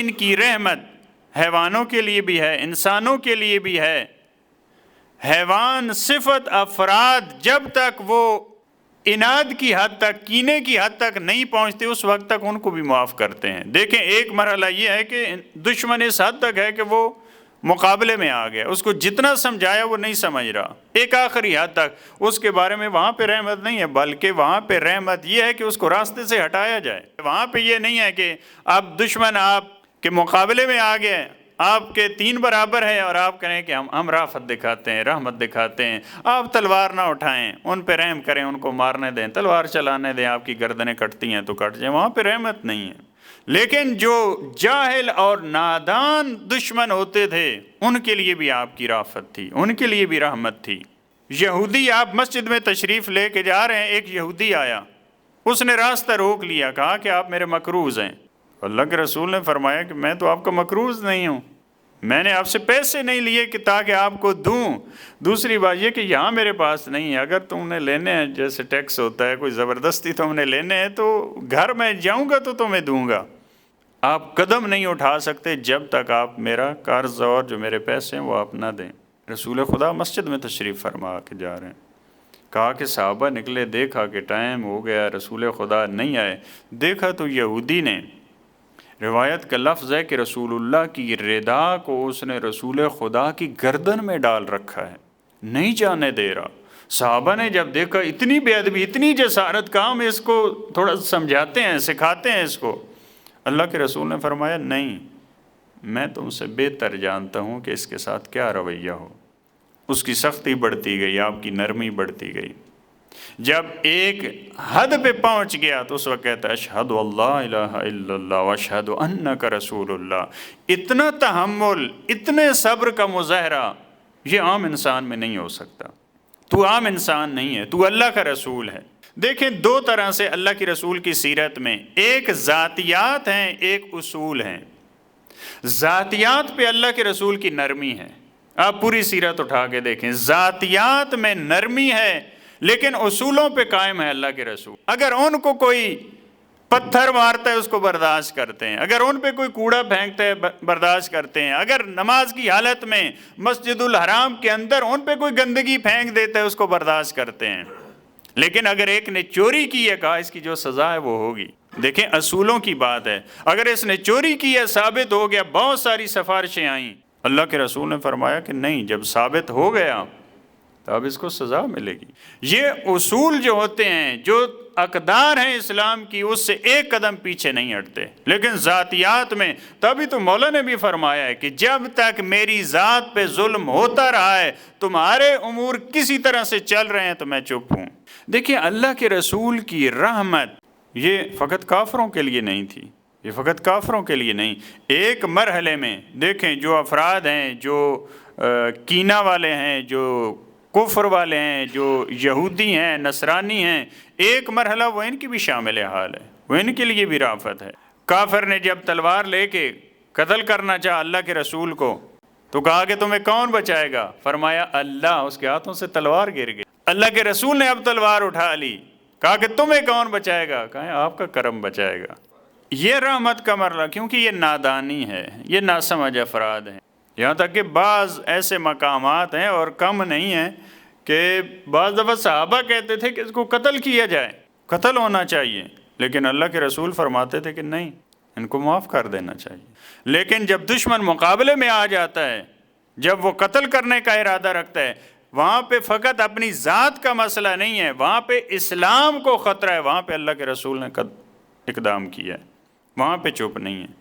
ان کی رحمت حیوانوں کے لیے بھی ہے، انسانوں کے لیے بھی ہے۔ حیوان صفت افراد جب تک وہ اناد کی حد تک، کینے کی حد تک نہیں پہنچتے، اس وقت تک ان کو بھی معاف کرتے ہیں۔ دیکھیں ایک مرحلہ یہ ہے کہ دشمن اس حد تک ہے کہ وہ مقابلے میں آ گیا، اس کو جتنا سمجھایا وہ نہیں سمجھ رہا، ایک آخری حد تک، اس کے بارے میں وہاں پہ رحمت نہیں ہے، بلکہ وہاں پہ رحمت یہ ہے کہ اس کو راستے سے ہٹایا جائے۔ وہاں پہ یہ نہیں ہے کہ اب دشمن آپ کے مقابلے میں آ گئے، آپ کے 3 برابر ہے، اور آپ کہیں کہ ہم رافت دکھاتے ہیں، رحمت دکھاتے ہیں، آپ تلوار نہ اٹھائیں، ان پہ رحم کریں، ان کو مارنے دیں، تلوار چلانے دیں، آپ کی گردنیں کٹتی ہیں تو کٹ جائیں، وہاں پہ رحمت نہیں ہے۔ لیکن جو جاہل اور نادان دشمن ہوتے تھے ان کے لیے بھی آپ کی رافت تھی، ان کے لیے بھی رحمت تھی۔ یہودی، آپ مسجد میں تشریف لے کے جا رہے ہیں، ایک یہودی آیا، اس نے راستہ روک لیا، کہا کہ آپ میرے مقروض ہیں۔ اللہ کے رسول نے فرمایا کہ میں تو آپ کا مقروض نہیں ہوں، میں نے آپ سے پیسے نہیں لیے کہ تاکہ آپ کو دوں۔ دوسری بات یہ کہ یہاں میرے پاس نہیں ہے، اگر تم نے لینے ہیں، جیسے ٹیکس ہوتا ہے، کوئی زبردستی تم نے لینے ہیں تو گھر میں جاؤں گا تو تمہیں دوں گا۔ آپ قدم نہیں اٹھا سکتے جب تک آپ میرا قرض اور جو میرے پیسے ہیں وہ آپ نہ دیں۔ رسول خدا مسجد میں تشریف فرما کے جا رہے ہیں، کہا کہ صحابہ نکلے، دیکھا کہ ٹائم ہو گیا، رسول خدا نہیں آئے، دیکھا تو یہودی نے، روایت کا لفظ ہے کہ رسول اللہ کی ردا کو اس نے رسول خدا کی گردن میں ڈال رکھا ہے، نہیں جانے دے رہا۔ صحابہ نے جب دیکھا اتنی بے ادبی، اتنی جسارت، کہا ہم اس کو تھوڑا سمجھاتے ہیں، سکھاتے ہیں اس کو۔ اللہ کے رسول نے فرمایا نہیں، میں تم سے بہتر جانتا ہوں کہ اس کے ساتھ کیا رویہ ہو۔ اس کی سختی بڑھتی گئی، آپ کی نرمی بڑھتی گئی۔ جب ایک حد پہ پہنچ گیا تو اس وقت کہتا ہے اشہد اللہ الہ الا اللہ واشہد انک رسول اللہ۔ اتنا تحمل، اتنے صبر کا مظاہرہ یہ عام انسان میں نہیں ہو سکتا۔ تو عام انسان نہیں ہے، تو اللہ کا رسول ہے۔ دیکھیں 2 طرح سے اللہ کی رسول کی سیرت میں، ایک ذاتیات ہیں، ایک اصول ہیں۔ ذاتیات پہ اللہ کے رسول کی نرمی ہے، آپ پوری سیرت اٹھا کے دیکھیں، ذاتیات میں نرمی ہے، لیکن اصولوں پہ قائم ہے اللہ کے رسول۔ اگر ان کو کوئی پتھر مارتا ہے اس کو برداشت کرتے ہیں، اگر ان پہ کوئی کوڑا پھینکتا ہے برداشت کرتے ہیں، اگر نماز کی حالت میں مسجد الحرام کے اندر ان پہ کوئی گندگی پھینک دیتا ہے اس کو برداشت کرتے ہیں، لیکن اگر ایک نے چوری کی ہے، کہا اس کی جو سزا ہے وہ ہوگی۔ دیکھیں اصولوں کی بات ہے، اگر اس نے چوری کی ہے، ثابت ہو گیا، بہت ساری سفارشیں آئیں، اللہ کے رسول نے فرمایا کہ نہیں، جب ثابت ہو گیا تو اب اس کو سزا ملے گی۔ یہ اصول جو ہوتے ہیں، جو اقدار ہیں اسلام کی، اس سے ایک قدم پیچھے نہیں ہٹتے۔ لیکن ذاتیات میں، تبھی تو مولا نے بھی فرمایا ہے کہ جب تک میری ذات پہ ظلم ہوتا رہا ہے، تمہارے امور کسی طرح سے چل رہے ہیں تو میں چپ ہوں۔ دیکھیں اللہ کے رسول کی رحمت یہ فقط کافروں کے لیے نہیں تھی، یہ فقط کافروں کے لیے نہیں۔ ایک مرحلے میں دیکھیں جو افراد ہیں، جو کینہ والے ہیں، جو کفر والے ہیں، جو یہودی ہیں، نصرانی ہیں، ایک مرحلہ وہ ان کی بھی شامل حال ہے، وہ ان کے لیے بھی رافت ہے۔ کافر نے جب تلوار لے کے قتل کرنا چاہا اللہ کے رسول کو تو کہا کہ تمہیں کون بچائے گا؟ فرمایا اللہ، اس کے ہاتھوں سے تلوار گر گئی۔ اللہ کے رسول نے اب تلوار اٹھا لی، کہا کہ تمہیں کون بچائے گا؟ کہا آپ کا کرم بچائے گا۔ یہ رحمت کا مرحلہ، کیونکہ یہ نادانی ہے، یہ ناسمجھ افراد ہیں۔ یہاں تک کہ بعض ایسے مقامات ہیں اور کم نہیں ہیں کہ بعض دفعہ صحابہ کہتے تھے کہ اس کو قتل کیا جائے، قتل ہونا چاہیے، لیکن اللہ کے رسول فرماتے تھے کہ نہیں، ان کو معاف کر دینا چاہیے۔ لیکن جب دشمن مقابلے میں آ جاتا ہے، جب وہ قتل کرنے کا ارادہ رکھتا ہے، وہاں پہ فقط اپنی ذات کا مسئلہ نہیں ہے، وہاں پہ اسلام کو خطرہ ہے، وہاں پہ اللہ کے رسول نے اقدام کیا ہے، وہاں پہ چپ نہیں ہے۔